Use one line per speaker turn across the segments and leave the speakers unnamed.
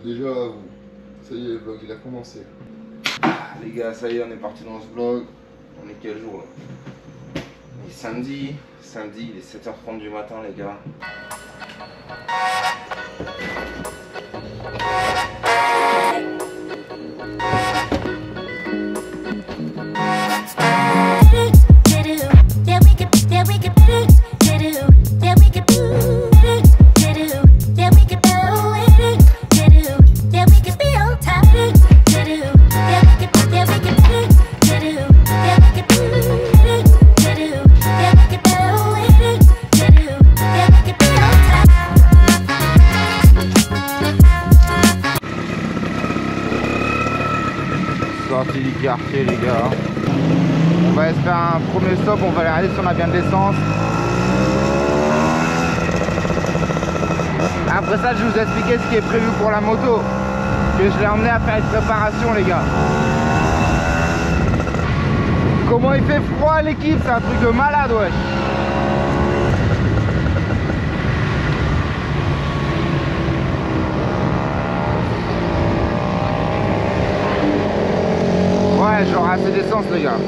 déjà, ça y est, le vlog il a commencé. Les gars, ça y est, on est parti dans ce vlog. On est quel jour là? On est samedi, il est 7h30 du matin les gars. Sortie du quartier les gars. On va se faire un premier stop, on va aller regarder si on a bien de l'essence. Après ça je vais vous expliquer ce qui est prévu pour la moto. Que je l'ai emmené à faire une préparation les gars. Comment il fait froid l'équipe, c'est un truc de malade wesh. Ouais, j'aurai assez d'essence les gars.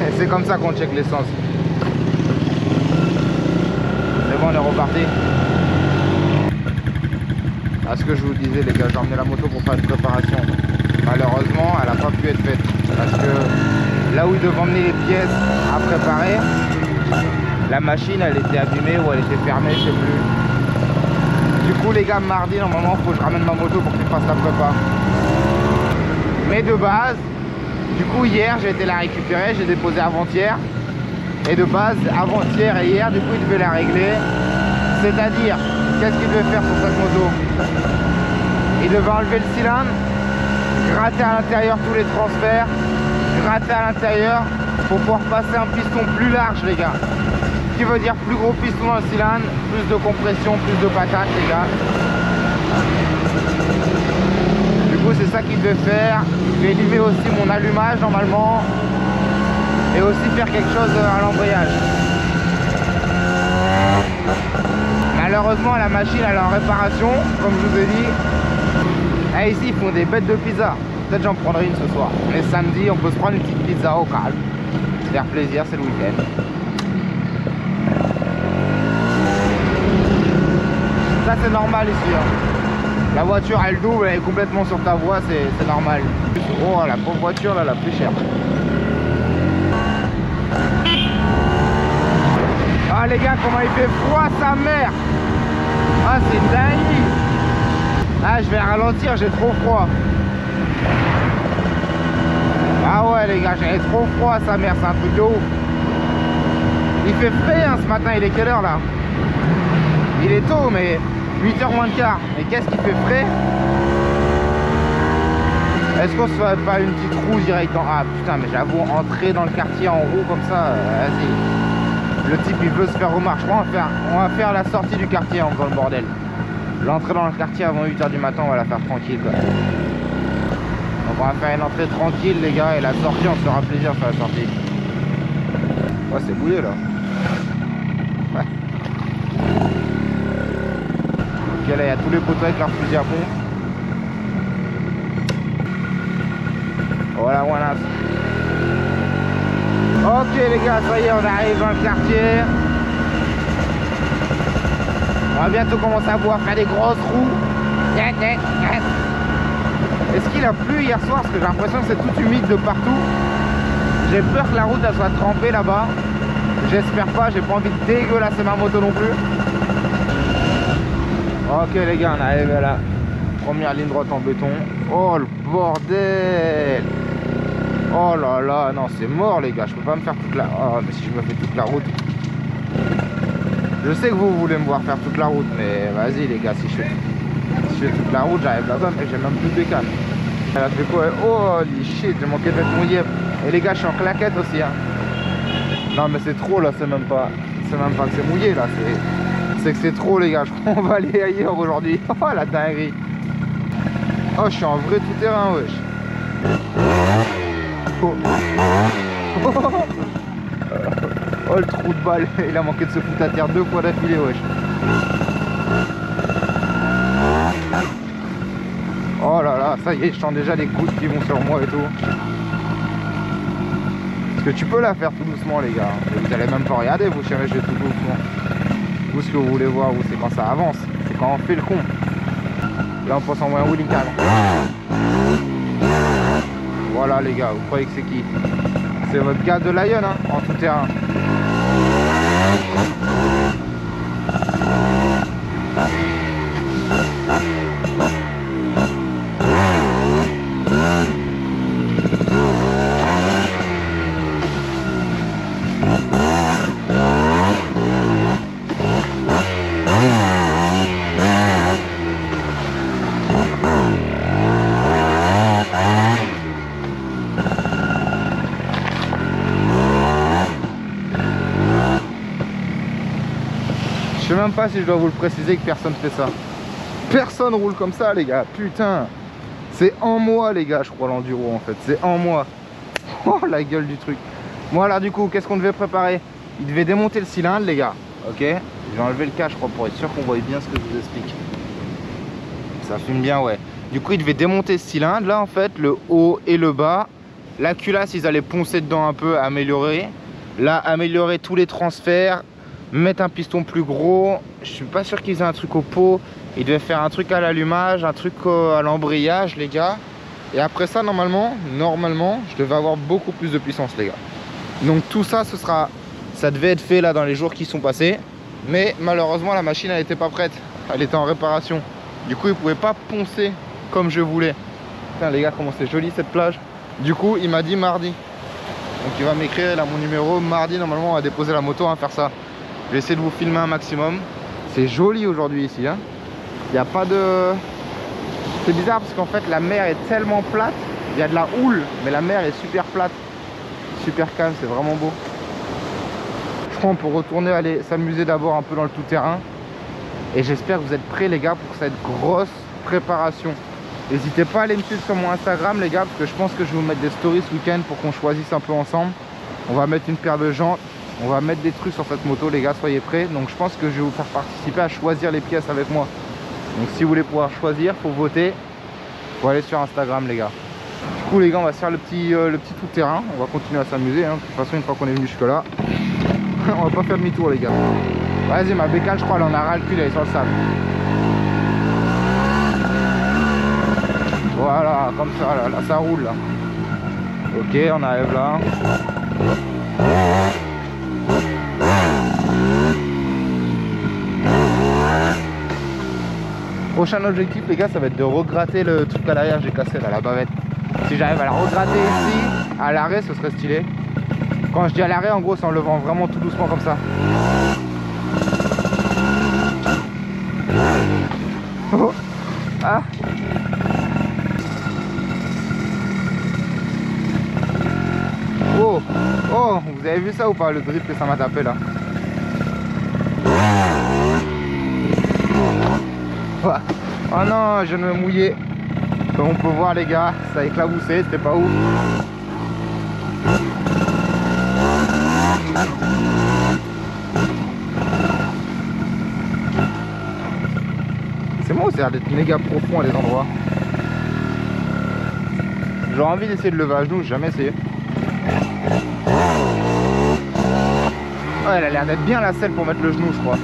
Et c'est comme ça qu'on check l'essence. C'est bon, on est reparti. Ah, ce que je vous disais les gars, j'ai emmené la moto pour faire une préparation. Malheureusement, elle n'a pas pu être faite. Parce que là où ils devaient emmener les pièces à préparer, la machine elle était abîmée ou elle était fermée, je sais plus. Du coup les gars, mardi normalement, il faut que je ramène ma moto pour qu'ils fassent la prépa. Mais de base, du coup hier j'ai été la récupérer, j'ai déposé avant-hier. Et de base, avant-hier et hier, du coup il devait la régler. C'est-à-dire, qu'est-ce qu'il devait faire sur cette moto? Il devait enlever le cylindre, gratter à l'intérieur tous les transferts, gratter à l'intérieur pour pouvoir passer un piston plus large les gars. Ce qui veut dire plus gros piston dans le cylindre, plus de compression, plus de patate les gars. Du coup c'est ça qu'il devait faire. Il devait limer aussi mon allumage normalement. Et aussi faire quelque chose à l'embrayage. Malheureusement la machine elle est en réparation, comme je vous ai dit. Ah, ici ils font des bêtes de pizza. Peut-être j'en prendrai une ce soir. On est samedi, on peut se prendre une petite pizza au calme. Faire plaisir, c'est le week-end. Ça c'est normal ici hein. La voiture elle double, elle est complètement sur ta voie, c'est normal. Oh la pauvre voiture là, la plus chère. Ah les gars, comment il fait froid sa mère. Ah c'est dingue. Ah je vais ralentir, j'ai trop froid. Ah ouais les gars, j'ai trop froid sa mère, c'est un truc de ouf. Il fait frais hein, ce matin, il est quelle heure là? Il est tôt mais 8h moins le quart. Mais qu'est-ce qui fait frais? Est-ce qu'on se fait pas une petite roue direct dans... Ah putain mais j'avoue, entrer dans le quartier en roue comme ça, vas-y. Le type il veut se faire remarque. Je crois on va faire la sortie du quartier en faisant le bordel. L'entrée dans le quartier avant 8h du matin on va la faire tranquille quoi. Donc on va faire une entrée tranquille les gars. Et la sortie on se fera plaisir sur la sortie. Ouais c'est bouillé là. Ouais. Ok là il y a tous les poteaux avec leur fusil à pompe. Voilà, voilà. Ok les gars, ça y est, on arrive dans le quartier. On va bientôt commencer à pouvoir faire des grosses roues. Est-ce qu'il a plu hier soir? Parce que j'ai l'impression que c'est tout humide de partout. J'ai peur que la route elle soit trempée là-bas. J'espère pas, j'ai pas envie de dégueulasser ma moto non plus. Ok les gars, on arrive à la première ligne droite en béton. Oh le bordel. Oh là là, non c'est mort les gars, je peux pas me faire toute la... Oh mais si je me fais toute la route. Je sais que vous voulez me voir faire toute la route, mais vas-y les gars, si je fais toute la route, j'arrive là-bas mais j'ai même plus de bécane. Elle a fait quoi? Oh shit, j'ai manqué de mettre mon yep. Et les gars, je suis en claquette aussi hein. Non mais c'est trop là, c'est même pas que c'est mouillé là, c'est que c'est trop les gars, je crois qu'on va aller ailleurs aujourd'hui. Oh la dinguerie. Oh je suis en vrai tout terrain wesh. Oh. Oh le trou de balle, il a manqué de se foutre à terre 2 fois d'affilée wesh. là, ça y est, je sens déjà les gouttes qui vont sur moi et tout. Parce que tu peux la faire tout doucement les gars. Vous allez même pas regarder, vous chérigez tout doucement. Vous, ce que vous voulez voir, vous, c'est quand ça avance. C'est quand on fait le con. Là on pense en moyen wheeling carrément. Voilà les gars, vous croyez que c'est qui? C'est votre gars de Lion hein, en tout terrain. Je sais même pas si je dois vous le préciser que personne fait ça. Personne roule comme ça les gars, putain. C'est en moi les gars, je crois l'enduro en fait, c'est en moi. Oh la gueule du truc. Bon alors du coup, qu'est-ce qu'on devait préparer? Il devait démonter le cylindre les gars, ok. Je vais enlever le cas je crois pour être sûr qu'on voit bien ce que je vous explique. Ça filme bien ouais. Du coup il devait démonter ce cylindre là en fait, le haut et le bas. La culasse ils allaient poncer dedans un peu, améliorer. Là améliorer tous les transferts. Mettre un piston plus gros, je suis pas sûr qu'ils aient un truc au pot. Ils devaient faire un truc à l'allumage, un truc à l'embrayage les gars. Et après ça normalement je devais avoir beaucoup plus de puissance les gars. Donc tout ça ça devait être fait là dans les jours qui sont passés. Mais malheureusement la machine elle n'était pas prête, elle était en réparation. Du coup ils pouvaient pas poncer comme je voulais. Putain les gars comment c'est joli cette plage. Du coup il m'a dit mardi. Donc il va m'écrire là mon numéro, mardi normalement on va déposer la moto, on va faire ça. Je vais essayer de vous filmer un maximum. C'est joli aujourd'hui ici hein. Il n'y a pas de... C'est bizarre parce qu'en fait la mer est tellement plate. Il y a de la houle mais la mer est super plate. Super calme, c'est vraiment beau. Je crois qu'on peut retourner aller s'amuser d'abord un peu dans le tout-terrain. Et j'espère que vous êtes prêts les gars pour cette grosse préparation. N'hésitez pas à aller me suivre sur mon Instagram les gars, parce que je pense que je vais vous mettre des stories ce week-end pour qu'on choisisse un peu ensemble. On va mettre une paire de jantes. On va mettre des trucs sur cette moto les gars, soyez prêts. Donc je pense que je vais vous faire participer à choisir les pièces avec moi. Donc si vous voulez pouvoir choisir, faut voter. Faut aller sur Instagram les gars. Du coup les gars on va se faire le petit tout terrain. On va continuer à s'amuser hein. De toute façon une fois qu'on est venu jusque là on va pas faire demi-tour les gars. Vas-y ma bécane je crois elle en a ras le cul d'aller sur le sable. Voilà comme ça là ça roule là. Ok on arrive là. Prochain objectif les gars ça va être de regratter le truc à l'arrière, j'ai cassé là la bavette. Si j'arrive à la regratter ici à l'arrêt ce serait stylé. Quand je dis à l'arrêt en gros c'est en levant vraiment tout doucement comme ça. Oh. Ah. Oh. Oh, vous avez vu ça ou pas le drip que ça m'a tapé là. Oh non, je viens de me mouiller. Comme on peut voir les gars, ça a éclaboussé, c'était pas ouf. C'est moi ou ça a l'air d'être méga profond à des endroits. J'aurais envie d'essayer de lever à genoux, j'ai jamais essayé. Oh, elle a l'air d'être bien la selle pour mettre le genou je crois.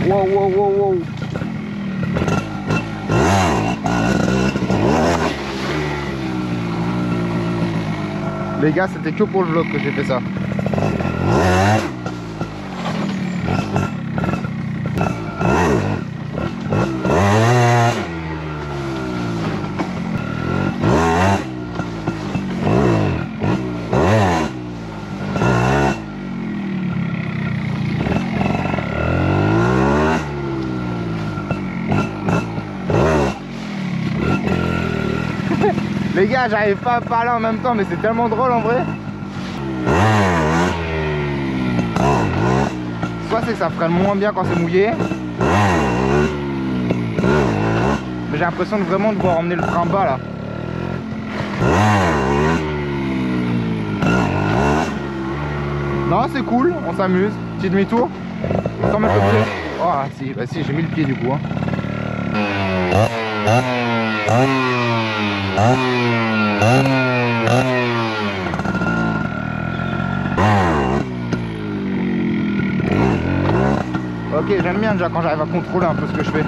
Wow, wow, wow, wow. Les gars, c'était que pour le vlog que j'ai fait ça. Les gars, j'arrive pas à parler en même temps, mais c'est tellement drôle en vrai. Soit c'est que ça freine moins bien quand c'est mouillé. Mais j'ai l'impression de vraiment devoir emmener le frein bas là. Non, c'est cool, on s'amuse. Petit demi-tour, sans mettre le pied. Oh si, bah si, j'ai mis le pied du coup. Hein. Ok, j'aime bien déjà quand j'arrive à contrôler un peu ce que je fais.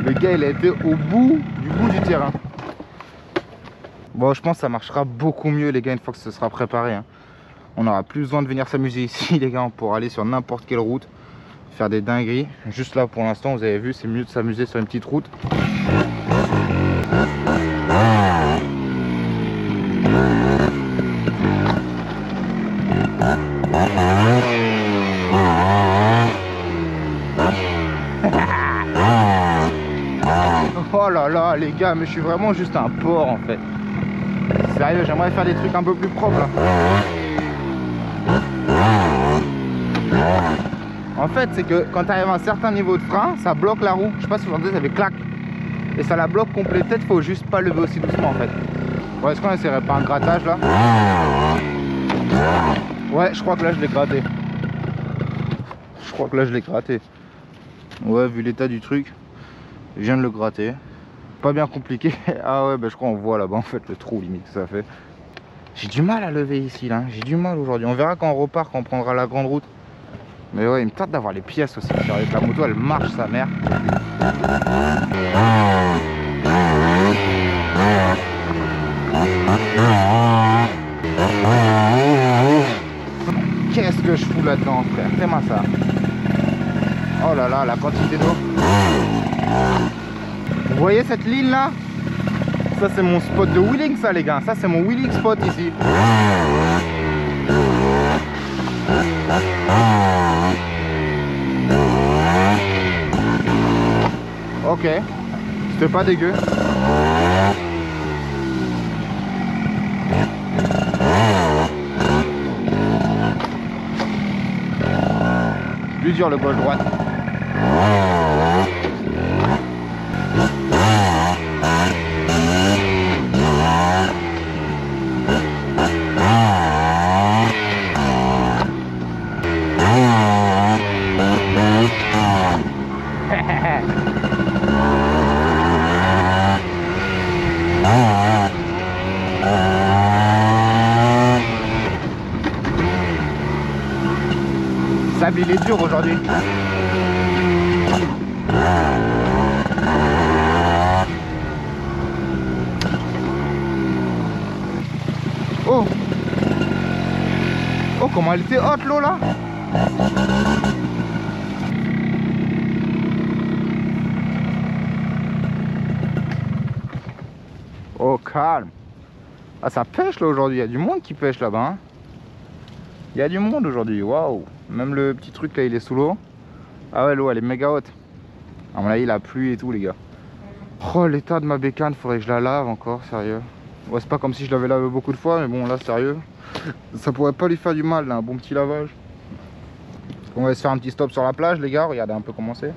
Le gars il a été au bout du terrain. Bon, je pense que ça marchera beaucoup mieux les gars une fois que ce sera préparé. Hein. On n'aura plus besoin de venir s'amuser ici les gars pour aller sur n'importe quelle route, faire des dingueries. Juste là pour l'instant vous avez vu, c'est mieux de s'amuser sur une petite route. Oh là là les gars, mais je suis vraiment juste un porc en fait. Sérieux, j'aimerais faire des trucs un peu plus propres là. En fait c'est que quand tu arrives à un certain niveau de frein, ça bloque la roue. Je sais pas si vous entendez, ça fait clac. Et ça la bloque complet. Peut-être faut juste pas lever aussi doucement en fait. Bon, est-ce qu'on essaierait pas un grattage là? Ouais, je crois que là je l'ai gratté. Ouais, vu l'état du truc, je viens de le gratter. Pas bien compliqué. Ah ouais, bah je crois on voit là-bas en fait le trou limite que ça fait. J'ai du mal à lever ici là, j'ai du mal aujourd'hui. On verra quand on repart, quand on prendra la grande route. Mais ouais, il me tente d'avoir les pièces aussi. Avec la moto, elle marche sa mère. Qu'est-ce que je fous là-dedans, frère? Fais-moi ça. Oh là là, la quantité d'eau. Vous voyez cette ligne là? Ça c'est mon spot de wheeling ça les gars. Ça c'est mon wheeling spot ici. Ok, c'était pas dégueu. Plus dur le gauche droite. Sable il est dur aujourd'hui. Oh, oh comment elle était haute l'eau là. Oh calme. Ah ça pêche là aujourd'hui, il y a du monde qui pêche là-bas. Hein. Il y a du monde aujourd'hui, waouh. Même le petit truc là il est sous l'eau. Ah ouais l'eau elle est méga haute. À mon avis il a plu et tout les gars. Oh l'état de ma bécane, faudrait que je la lave encore, sérieux. Ouais c'est pas comme si je l'avais lavé beaucoup de fois mais bon là sérieux. Ça pourrait pas lui faire du mal là, un bon petit lavage. On va se faire un petit stop sur la plage les gars, regardez un peu comment c'est.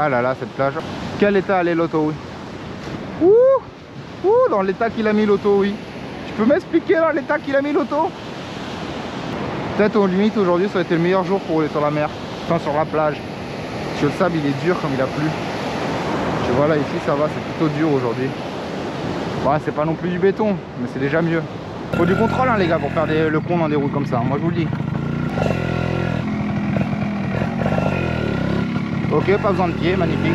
Ah là là cette plage. Quel état elle est l'auto oui. Ouh, dans l'état qu'il a mis l'auto oui. Tu peux m'expliquer dans l'état qu'il a mis l'auto? Peut-être au limite aujourd'hui ça a été le meilleur jour pour rouler sur la mer. Enfin sur la plage. Parce que le sable il est dur comme il a plu. Tu vois là ici ça va, c'est plutôt dur aujourd'hui. Ouais c'est pas non plus du béton, mais c'est déjà mieux. Faut du contrôle hein les gars pour faire le con dans des routes comme ça, moi je vous le dis. Ok, pas besoin de pied, magnifique.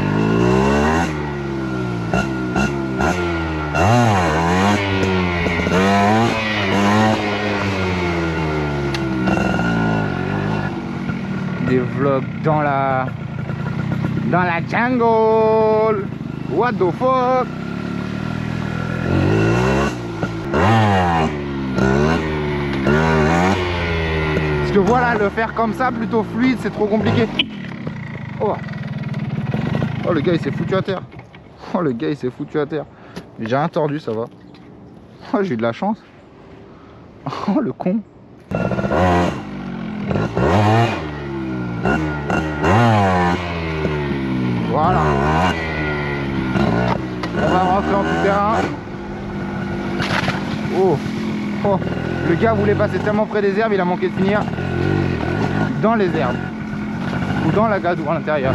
Des vlogs dans la jungle. What the fuck? Parce que voilà, le faire comme ça plutôt fluide c'est trop compliqué. Oh. Oh le gars il s'est foutu à terre. Oh le gars il s'est foutu à terre. J'ai rien tordu, ça va. Oh j'ai eu de la chance. Oh le con. Voilà. On va rentrer en tout terrain. Oh. Oh. Le gars voulait passer tellement près des herbes, il a manqué de finir dans les herbes. Ou dans la gadoue à l'intérieur.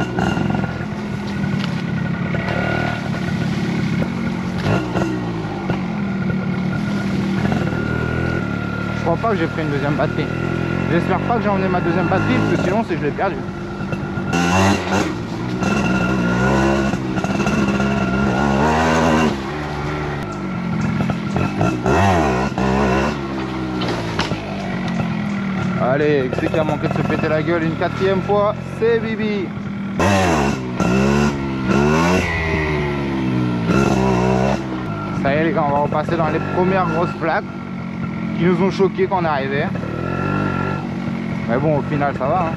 Je crois pas que j'ai pris une deuxième batterie. J'espère pas que j'ai emmené ma deuxième batterie parce que sinon c'est que je l'ai perdue. Allez, c'est qui a manqué de se péter la gueule une quatrième fois, c'est Bibi. Ça y est les gars, on va repasser dans les premières grosses plaques qui nous ont choqués quand on est arrivé. Mais bon, au final ça va. Hein.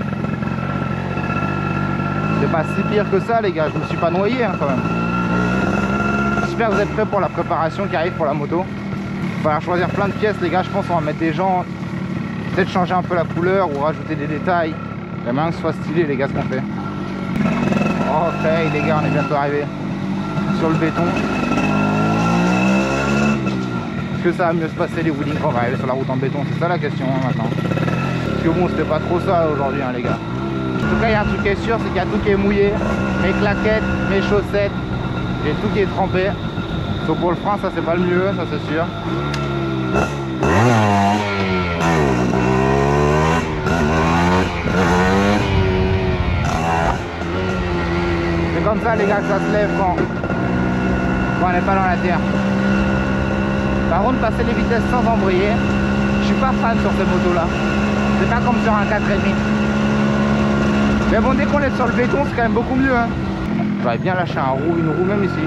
C'est pas si pire que ça les gars, je me suis pas noyé hein, quand même. J'espère que vous êtes prêts pour la préparation qui arrive pour la moto. Il va falloir choisir plein de pièces les gars, je pense qu'on va mettre des jantes. Peut-être changer un peu la couleur ou rajouter des détails. Il y a moyen que ce soit stylé les gars ce qu'on fait. Ok les gars, on est bientôt arrivé sur le béton. Est-ce que ça va mieux se passer les wheelings quand on va arriver sur la route en béton? C'est ça la question hein, maintenant. Parce que bon, c'était pas trop ça aujourd'hui hein, les gars. En tout cas il y a un truc qui est sûr, c'est qu'il y a tout qui est mouillé. Mes claquettes, mes chaussettes, j'ai tout qui est trempé. Sauf pour le frein, ça c'est pas le mieux, ça c'est sûr. C'est comme ça les gars que ça se lève quand on n'est pas dans la terre. Par contre passer les vitesses sans embrayer, je suis pas fan sur ces motos là. C'est pas comme sur un 4,5. Mais bon dès qu'on est sur le béton c'est quand même beaucoup mieux hein. J'aurais bien lâché une roue même ici.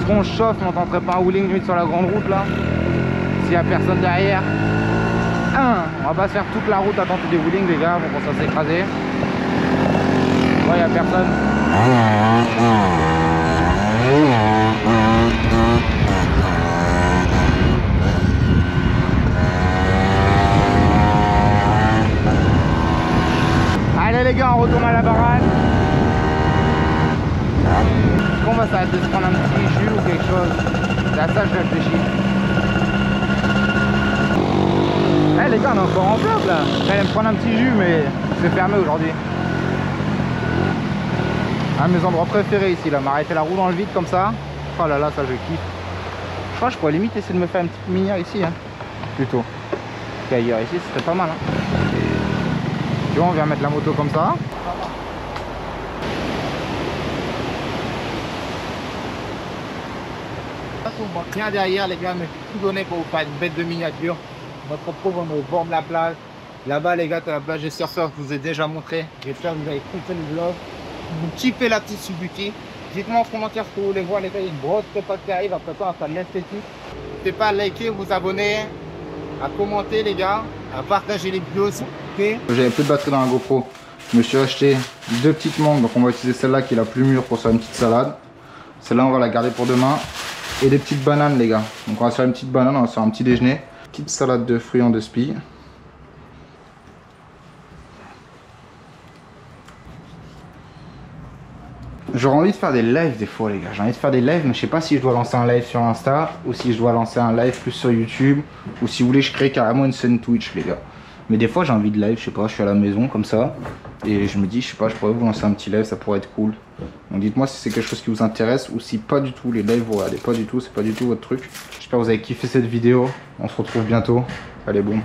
On chauffe, on tenterait pas un wheeling limite sur la grande route là s'il y a personne derrière. On va pas se faire toute la route à tenter des wheelings les gars, bon ça s'écraser. Ouais il y a personne. Allez les gars, on retourne à la baraque. On va s'arrêter de se prendre un petit jus ou quelque chose. C'est à ça que je réfléchis. Eh les gars, on est encore en bloc là. J'allais me prendre un petit jus mais c'est fermé aujourd'hui. Un de mes endroits préférés ici là, m'arrêter la roue dans le vide comme ça. Oh là là, ça je kiffe. Je crois que je pourrais limite essayer de me faire une petite minière ici hein. Plutôt qu'ailleurs, ici ce serait pas mal hein. Tu vois, on vient mettre la moto comme ça. On vient derrière les gars, mais j'ai tout donné pour vous faire une bête de miniature. Notre propos on est au bord de la plage. Là-bas les gars, t'as la plage des surfeurs que je vous ai déjà montré. J'espère que vous avez compris le vlog. Vous kiffez la petite Suzuki. Dites-moi en commentaire ce que vous voulez voir les gars, il y a une grosse prépa qui arrive, après ça on va faire de l'esthétique. N'hésitez pas à liker, vous abonner, à commenter les gars, à partager les vidéos s'il vous plaît. J'avais plus de batterie dans la GoPro. Je me suis acheté deux petites mangues, donc on va utiliser celle-là qui est la plus mûre pour faire une petite salade. Celle-là on va la garder pour demain. Et des petites bananes les gars. Donc on va se faire une petite banane, on va se faire un petit déjeuner. Petite salade de fruits en 2 spies. J'aurais envie de faire des lives des fois les gars. J'ai envie de faire des lives mais je sais pas si je dois lancer un live sur Insta ou si je dois lancer un live plus sur YouTube ou si vous voulez je crée carrément une chaîne Twitch les gars. Mais des fois j'ai envie de live, je sais pas, je suis à la maison comme ça et je me dis je sais pas, je pourrais vous lancer un petit live, ça pourrait être cool. Donc dites-moi si c'est quelque chose qui vous intéresse ou si pas du tout, les lives vous regardez pas du tout, c'est pas du tout votre truc. J'espère que vous avez kiffé cette vidéo, on se retrouve bientôt. Allez boum.